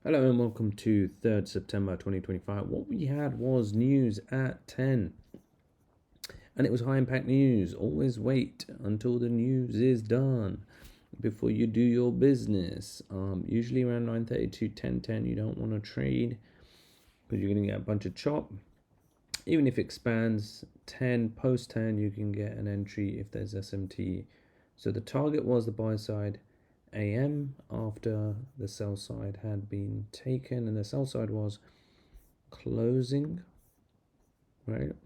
Hello and welcome to 3rd September 2025. What we had was news at 10. And it was high impact news. Always wait until the news is done before you do your business. Usually around 9:30 to 10:10 you don't want to trade because you're going to get a bunch of chop. Even if it expands 10, post 10 you can get an entry if there's SMT. So the target was the buy side AM after the sell side had been taken, and the sell side was closing, right?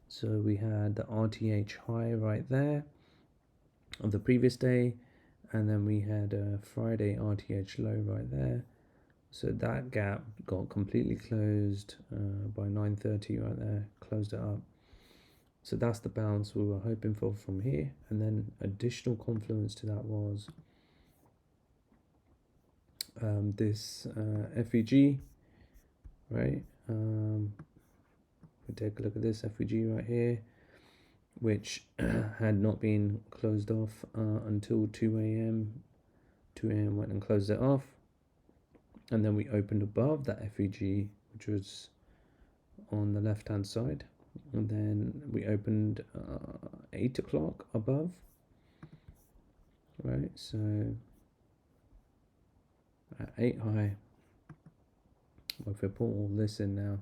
So we had the RTH high right there of the previous day, and then we had a Friday RTH low right there. So that gap got completely closed by 9:30 right there, closed it up. So that's the bounce we were hoping for from here. And then additional confluence to that was this FVG, right? We take a look at this FVG right here, which had not been closed off until 2 a.m. 2 a.m. went and closed it off, and then we opened above that FVG, which was on the left hand side, and then we opened 8 o'clock above, right? So at 8 high, if we put all this in now,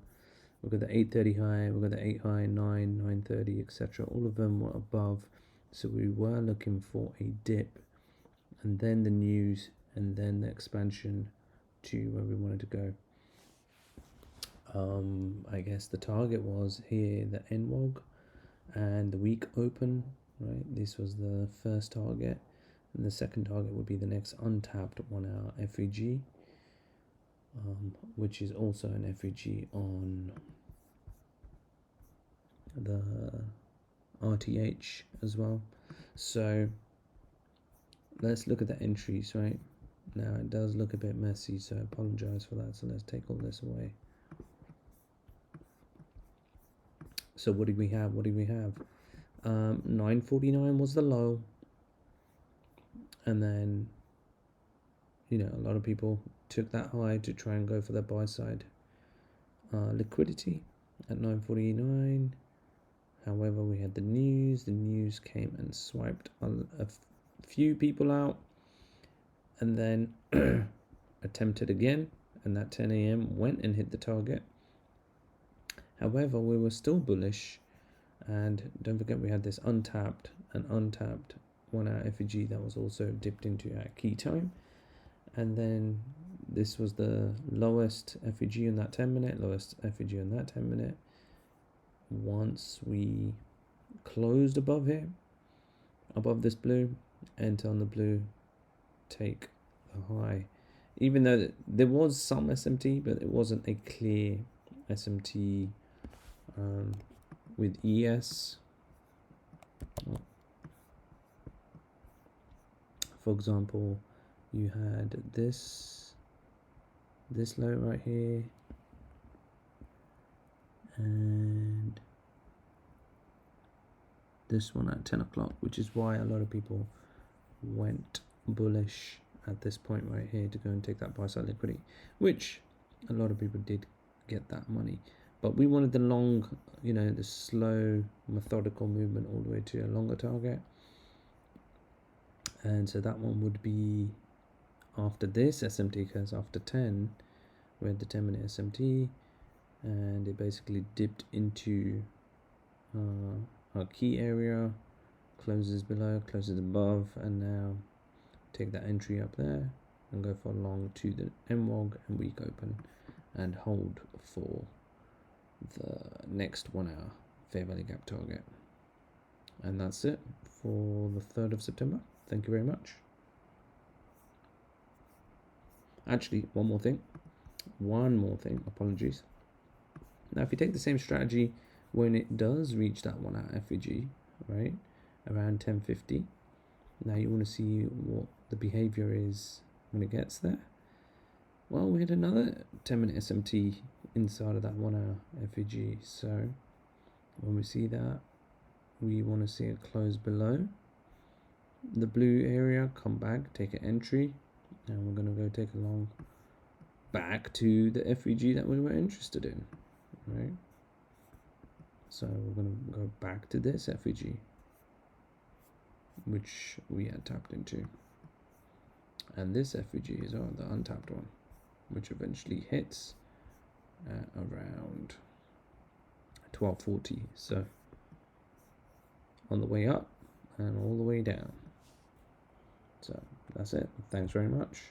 we've got the 8:30 high, we've got the 8 high, 9, 9:30, etc. All of them were above, so we were looking for a dip, and then the news, and then the expansion to where we wanted to go. I guess the target was here, the NDOG, and the week open, right? This was the first target, and the second target would be the next untapped 1 hour FVG, which is also an FVG on the RTH as well. So let's look at the entries, right? Now it does look a bit messy, so I apologize for that. So let's take all this away. So what did we have? 9:49 was the low, and then a lot of people took that high to try and go for their buy side liquidity at 9:49. However, we had the news came and swiped a few people out, and then attempted again, and that 10 a.m. went and hit the target. However, we were still bullish, and don't forget we had this untapped 1 hour FVG that was also dipped into at key time, and then this was the lowest FVG on that 10 minute, lowest FVG on that 10 minute. Once we closed above here, above this blue, enter on the blue, take the high, even though there was some SMT, but it wasn't a clear SMT with ES. For example, you had this low right here, and this one at 10 o'clock, which is why a lot of people went bullish at this point right here to go and take that buy side liquidity, which a lot of people did get that money. But we wanted the long, the slow, methodical movement all the way to a longer target. And so that one would be after this SMT, because after 10, we had the 10 minute SMT, and it basically dipped into our key area, closes below, closes above, and now take that entry up there and go for long to the MWOG and week open and hold for the next 1 hour fair value gap target. And that's it for the 3rd of September. Thank you very much. Actually, one more thing, apologies. Now if you take the same strategy when it does reach that 1 hour FVG, right, around 10:50, now you want to see what the behavior is when it gets there. Well, we had another 10 minute SMT inside of that 1 hour FVG, so when we see that, we want to see it close below the blue area, come back, take an entry, and we're going to go take a long back to the FVG that we were interested in, right? So we're going to go back to this FVG, which we had tapped into. And this FVG is the untapped one, which eventually hits at around 1240. So on the way up and all the way down. So that's it. Thanks very much.